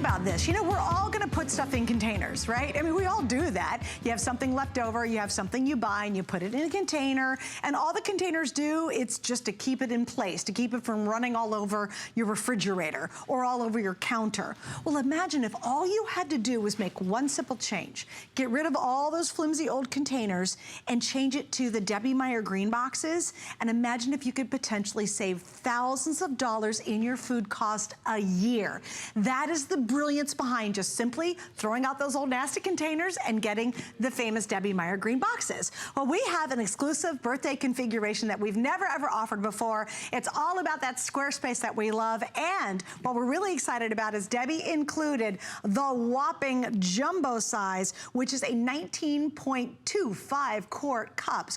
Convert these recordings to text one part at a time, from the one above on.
about this. You know, we're all gonna put stuff in containers, right? I mean, we all do that. You have something left over, you have something you buy, and you put it in a container, and all the containers do, it's just to keep it in place, to keep it from running all over your refrigerator or all over your counter. Well, imagine if all you had to do was make one simple change. Get rid of all those flimsy old containers and change it to the Debbie Meyer GreenBoxes, and imagine if you could potentially save thousands of dollars in your food cost a year. That is the brilliance behind just simply throwing out those old nasty containers and getting the famous Debbie Meyer GreenBoxes. Well, we have an exclusive birthday configuration that we've never ever offered before. It's all about that square space that we love, and what we're really excited about is Debbie included the whopping jumbo size, which is a 19.25 quart cup.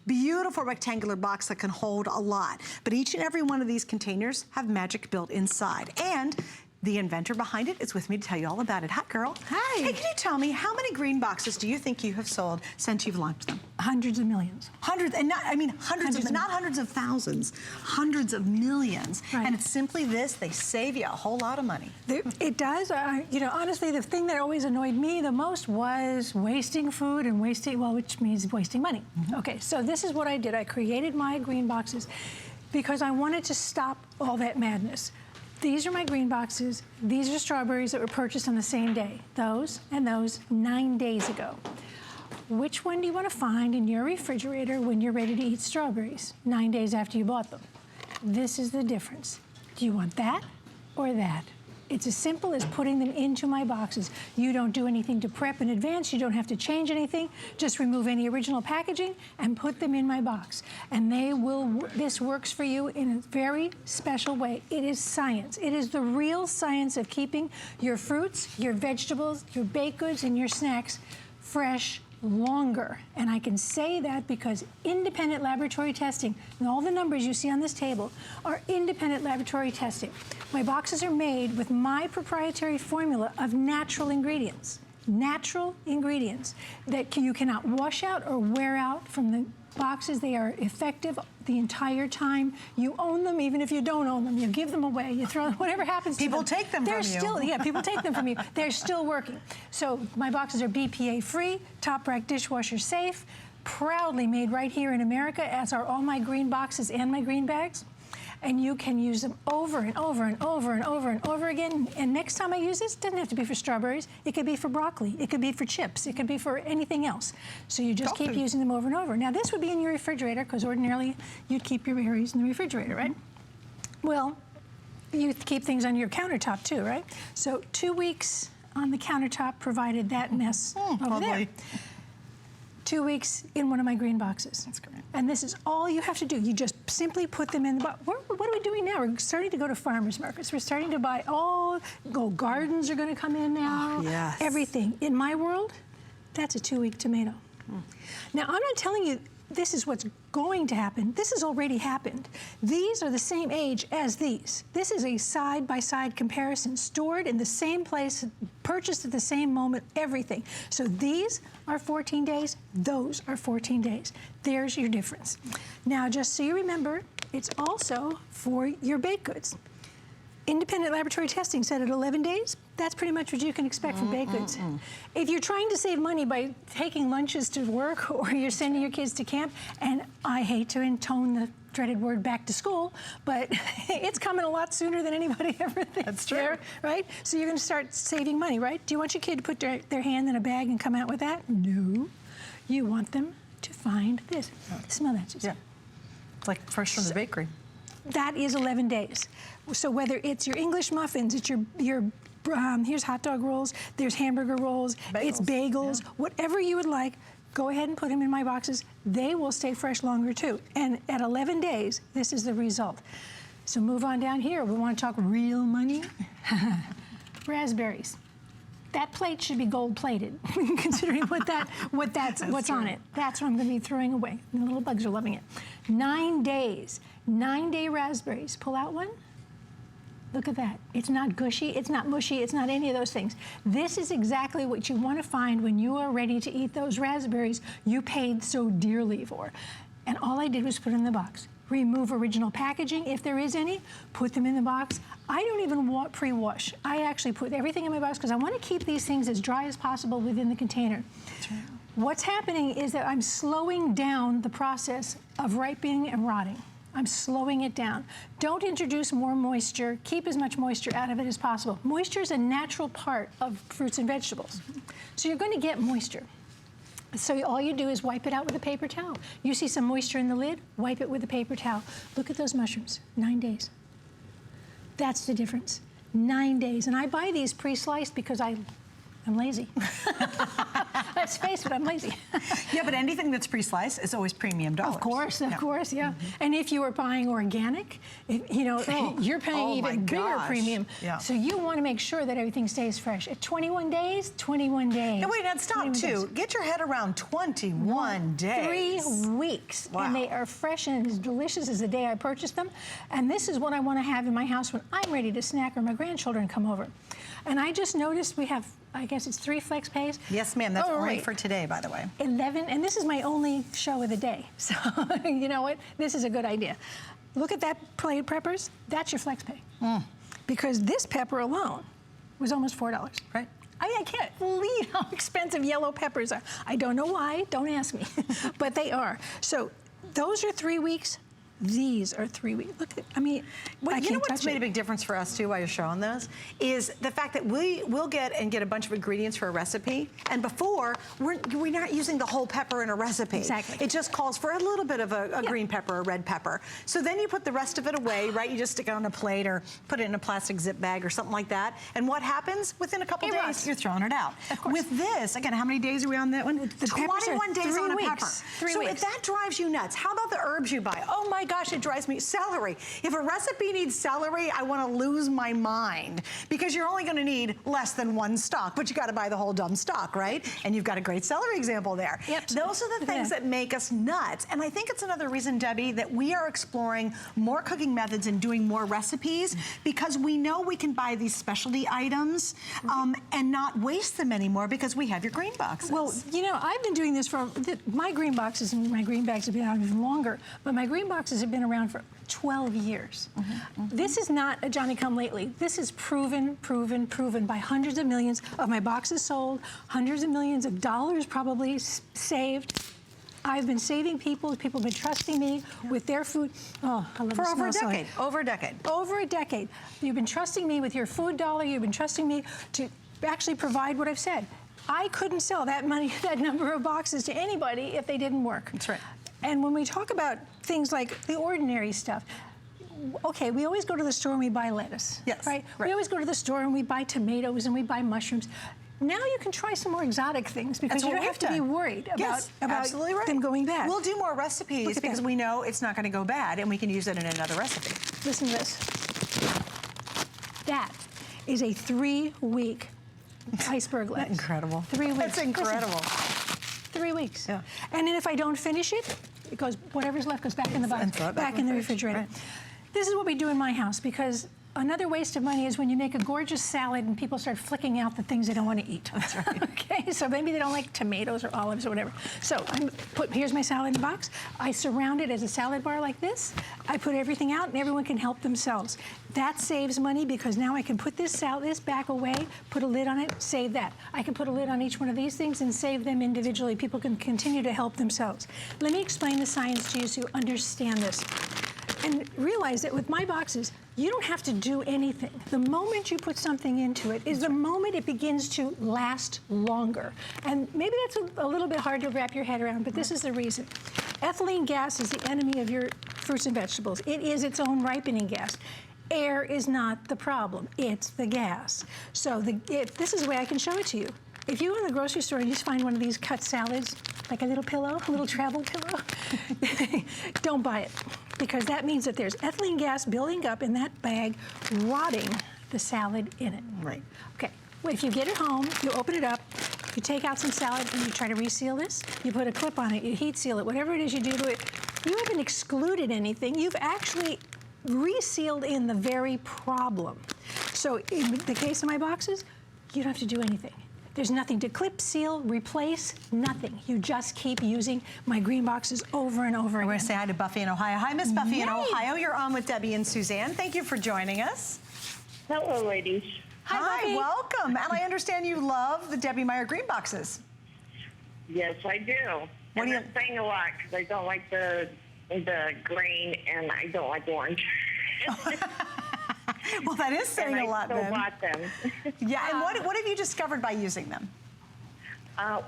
Beautiful rectangular box that can hold a lot. But each and every one of these containers have magic built inside. And the inventor behind it is with me to tell you all about it. Hi, girl. Hi. Hey, can you tell me, how many green boxes do you think you have sold since you've launched them? Hundreds of millions. Hundreds, and not, I mean hundreds of, not hundreds of thousands, hundreds of millions. Right. And it's simply this, they save you a whole lot of money. It does. You know, honestly, the thing that always annoyed me the most was wasting food and wasting, well, which means wasting money. Okay, so this is what I did. I created my green boxes because I wanted to stop all that madness. These are my green boxes. These are strawberries that were purchased on the same day. Those and those 9 days ago. Which one do you want to find in your refrigerator when you're ready to eat strawberries 9 days after you bought them? This is the difference. Do you want that or that? It's as simple as putting them into my boxes. You don't do anything to prep in advance. You don't have to change anything. Just remove any original packaging and put them in my box. And they will, this works for you in a very special way. It is science. It is the real science of keeping your fruits, your vegetables, your baked goods, and your snacks fresh longer. And I can say that because independent laboratory testing, and all the numbers you see on this table are independent laboratory testing. My boxes are made with my proprietary formula of natural ingredients. Natural ingredients that you cannot wash out or wear out from the boxes. They are effective the entire time. You own them even if you don't own them. You give them away, you throw them, whatever happens to them. People take them from you. Still, yeah, people take them from you. They're still working. So my boxes are BPA free, top rack dishwasher safe, proudly made right here in America, as are all my green boxes and my green bags. And you can use them over and over and over and over and over again. And next time I use this, it doesn't have to be for strawberries. It could be for broccoli. It could be for chips. It could be for anything else. So you just keep using them over and over. Now this would be in your refrigerator because ordinarily you'd keep your berries in the refrigerator, right? Well, you keep things on your countertop too, right? So 2 weeks on the countertop provided that mess over there. 2 weeks in one of my green boxes. That's great. And this is all you have to do. You just simply put them in the box. What are we doing now? We're starting to go to farmers markets. We're starting to buy gardens are going to come in now. Oh, yes. Everything. In my world, that's a 2-week tomato. Now, I'm not telling you this is what's going to happen. This has already happened. These are the same age as these. This is a side-by-side comparison, stored in the same place, purchased at the same moment, everything. So these are 14 days, those are 14 days. There's your difference. Now, just so you remember, it's also for your baked goods. Independent laboratory testing said at 11 days, that's pretty much what you can expect from baked goods. If you're trying to save money by taking lunches to work or you're sending your kids to camp, and I hate to intone the dreaded word back to school, but it's coming a lot sooner than anybody ever thinks. That's true. There, right? So you're gonna start saving money, right? Do you want your kid to put their hand in a bag and come out with that? No. You want them to find this. Smell that, Susan. Yeah. It's like fresh from the bakery. That is 11 days. So whether it's your English muffins, it's your here's hot dog rolls, there's hamburger rolls, it's bagels, whatever you would like, go ahead and put them in my boxes. They will stay fresh longer too. And at 11 days, this is the result. So move on down here. We want to talk real money. Raspberries. That plate should be gold plated, considering what's on it. That's what I'm going to be throwing away. The little bugs are loving it. 9 days, 9-day raspberries. Pull out one. Look at that. It's not gushy, it's not mushy, it's not any of those things. This is exactly what you want to find when you are ready to eat those raspberries you paid so dearly for. And all I did was put in the box. remove original packaging if there is any, put them in the box. I don't even pre-wash. I actually put everything in my box because I want to keep these things as dry as possible within the container. That's right. What's happening is that I'm slowing down the process of ripening and rotting. I'm slowing it down. Don't introduce more moisture. Keep as much moisture out of it as possible. Moisture is a natural part of fruits and vegetables. So you're going to get moisture. So all you do is wipe it out with a paper towel. You see some moisture in the lid, wipe it with a paper towel. Look at those mushrooms, 9 days. That's the difference, 9 days. And I buy these pre-sliced because I'm lazy. Let's face it, I'm lazy. Yeah, but anything that's pre-sliced is always premium dollars. Of course, yeah. And if you are buying organic, you're paying even bigger premium. Yeah. So you want to make sure that everything stays fresh. At 21 days, 21 days. Now wait, now stop too. Get your head around 21 days. 3 weeks. Wow. And they are fresh and as delicious as the day I purchased them. And this is what I want to have in my house when I'm ready to snack or my grandchildren come over. And I just noticed we have, I guess it's 3 flex pays. Yes, ma'am. That's only for today, by the way. 11, and this is my only show of the day. So you know what? This is a good idea. Look at that plate of peppers. That's your flex pay. Because this pepper alone was almost $4. Right. I can't believe how expensive yellow peppers are. I don't know why. Don't ask me. But they are. So those are 3 weeks. These are 3 weeks. Look, I mean, you know what's made a big difference for us too while you're showing those is the fact that we'll get a bunch of ingredients for a recipe, and before we're not using the whole pepper in a recipe. Exactly. It just calls for a little bit of a green pepper, a red pepper. So then you put the rest of it away, right? You just stick it on a plate or put it in a plastic zip bag or something like that. And what happens? Within a couple days, you're throwing it out. Of course. With this, again, how many days are we on that one? The 21 days on a weeks. pepper. 3 so weeks. if that drives you nuts, how about the herbs you buy? Oh my gosh, it drives me. Celery. If a recipe needs celery, I want to lose my mind because you're only going to need less than 1 stalk, but you got to buy the whole dumb stalk, right? And you've got a great celery example there. Yep. Those are the things that make us nuts. And I think it's another reason, Debbie, that we are exploring more cooking methods and doing more recipes because we know we can buy these specialty items and not waste them anymore because we have your green boxes. Well, you know, I've been doing this for, my green boxes and my green bags have been out even longer, but my green boxes have been around for 12 years. This is not a Johnny-come-lately. This is proven by hundreds of millions of my boxes sold, hundreds of millions of dollars probably saved. I've been saving people. People have been trusting me with their food. Oh, I love for the over a smell. decade. Over a decade. Over a decade. You've been trusting me with your food dollar. You've been trusting me to actually provide what I've said. I couldn't sell that number of boxes to anybody if they didn't work. That's right. And when we talk about things like the ordinary stuff, okay, we always go to the store and we buy lettuce. Yes. Right? Right. We always go to the store and we buy tomatoes and we buy mushrooms. Now you can try some more exotic things because you don't have to be worried about absolutely right. them going bad. We'll do more recipes because we know it's not going to go bad and we can use it in another recipe. Listen to this. That is a 3-week iceberg lettuce. Incredible. 3 weeks. That's incredible. Listen, 3 weeks. Yeah. And then if I don't finish it, it goes, whatever's left goes back in the box, back in the refrigerator. Right. This is what we do in my house because another waste of money is when you make a gorgeous salad and people start flicking out the things they don't want to eat. That's right. Okay, so maybe they don't like tomatoes or olives or whatever. So here's my salad box. I surround it as a salad bar like this. I put everything out and everyone can help themselves. That saves money because now I can put this back away, put a lid on it, save that. I can put a lid on each one of these things and save them individually. People can continue to help themselves. Let me explain the science to you so you understand this. And realize that with my boxes, you don't have to do anything. The moment you put something into it is the moment it begins to last longer. And maybe that's a little bit hard to wrap your head around, but this is the reason. Ethylene gas is the enemy of your fruits and vegetables. It is its own ripening gas. Air is not the problem, it's the gas. So this is the way I can show it to you. If you go in the grocery store and you just find one of these cut salads, like a little pillow, a little travel pillow, don't buy it. Because that means that there's ethylene gas building up in that bag, rotting the salad in it. Right. Okay, well, if you get it home, you open it up, you take out some salad and you try to reseal this, you put a clip on it, you heat seal it, whatever it is you do to it, you haven't excluded anything, you've actually resealed in the very problem. So in the case of my boxes, you don't have to do anything. There's nothing to clip, seal, replace, nothing. You just keep using my green boxes over and over again. We're going to say hi to Buffy in Ohio. Hi, Miss Buffy in Yay. Ohio. You're on with Debbie and Suzanne. Thank you for joining us. Hello, ladies. Hi, Buffy. Welcome. And I understand you love the Debbie Meyer GreenBoxes. Yes, I do. What do you- I'm saying a lot because I don't like the green and I don't like orange. Well, that is saying a lot, and I then. still bought them. Yeah, and what have you discovered by using them?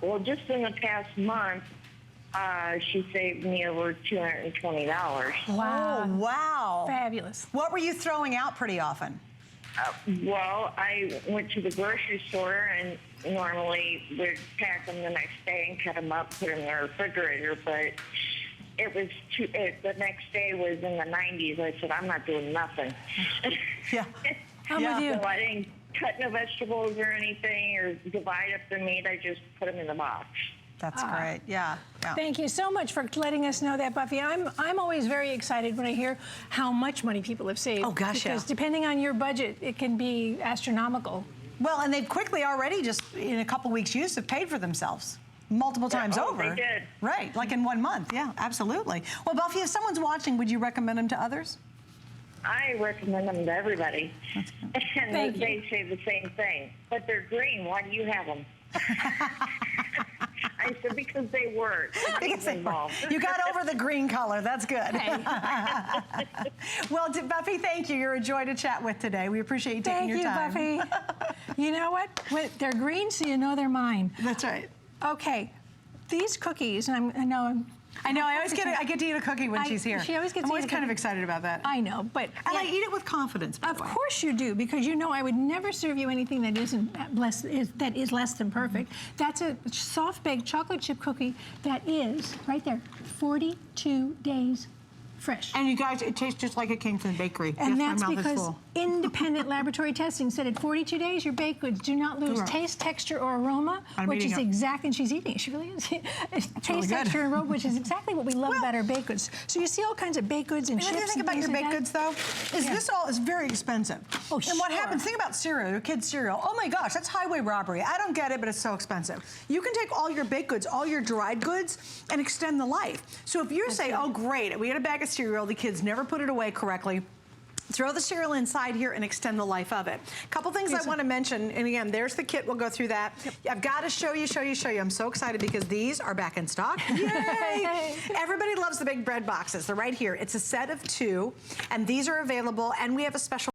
Well, just in the past month, she saved me over $220. Wow. Oh, wow. Fabulous. What were you throwing out pretty often? Well, I went to the grocery store and normally would pack them the next day and cut them up, put them in the refrigerator, but it was the next day was in the 90s. I said, I'm not doing nothing. Yeah. I'm with you. So I didn't cut no vegetables or anything or divide up the meat. I just put them in the box. That's great. Yeah. Thank you so much for letting us know that, Buffy. I'm always very excited when I hear how much money people have saved. Oh, gosh, because yeah. depending on your budget, it can be astronomical. Well, and they've quickly already, just in a couple weeks' use, have paid for themselves multiple times over. They did. Right, like in 1 month. Yeah, absolutely. Well, Buffy, if someone's watching, would you recommend them to others? I recommend them to everybody. And Thank you. they say the same thing. But they're green. Why do you have them? I said, because they work. Because they involved. You got over the green color. That's good. Hey. Well, Buffy, thank you. You're a joy to chat with today. We appreciate you taking your time. Thank you, Buffy. You know what? They're green, so you know they're mine. That's right. Okay, these cookies, and I know. I always get to eat a cookie when she's here. She always gets I'm to always eat a kind of cookie. excited about that. I know, but And I eat it with confidence, by of the way. course you do, because you know I would never serve you anything that that is less than perfect. That's a soft baked chocolate chip cookie that is right there, 42 days fresh. And you guys, it tastes just like it came from the bakery. And Yes, that's my mouth is because full. independent laboratory testing said at 42 days, your baked goods do not lose Correct. taste, texture, or aroma, I'm which eating is it. exactly, and she's eating it, she really is. Taste, really good. texture, and aroma, which is exactly what we love about our baked goods. So you see all kinds of baked goods and And the chips other thing and about your things like baked that. goods, though, is Yeah. this all is very expensive. Oh, And what sure. happens, think about cereal, your kid's cereal. Oh my gosh, that's highway robbery. I don't get it, but it's so expensive. You can take all your baked goods, all your dried goods, and extend the life. So if you say, oh great, we had a bag of cereal, the kids never put it away correctly, throw the cereal inside here and extend the life of it. A couple things I want to mention, and again, there's the kit. We'll go through that. I've got to show you. I'm so excited because these are back in stock. Yay! Everybody loves the big bread boxes. They're right here. It's a set of 2, and these are available, and we have a special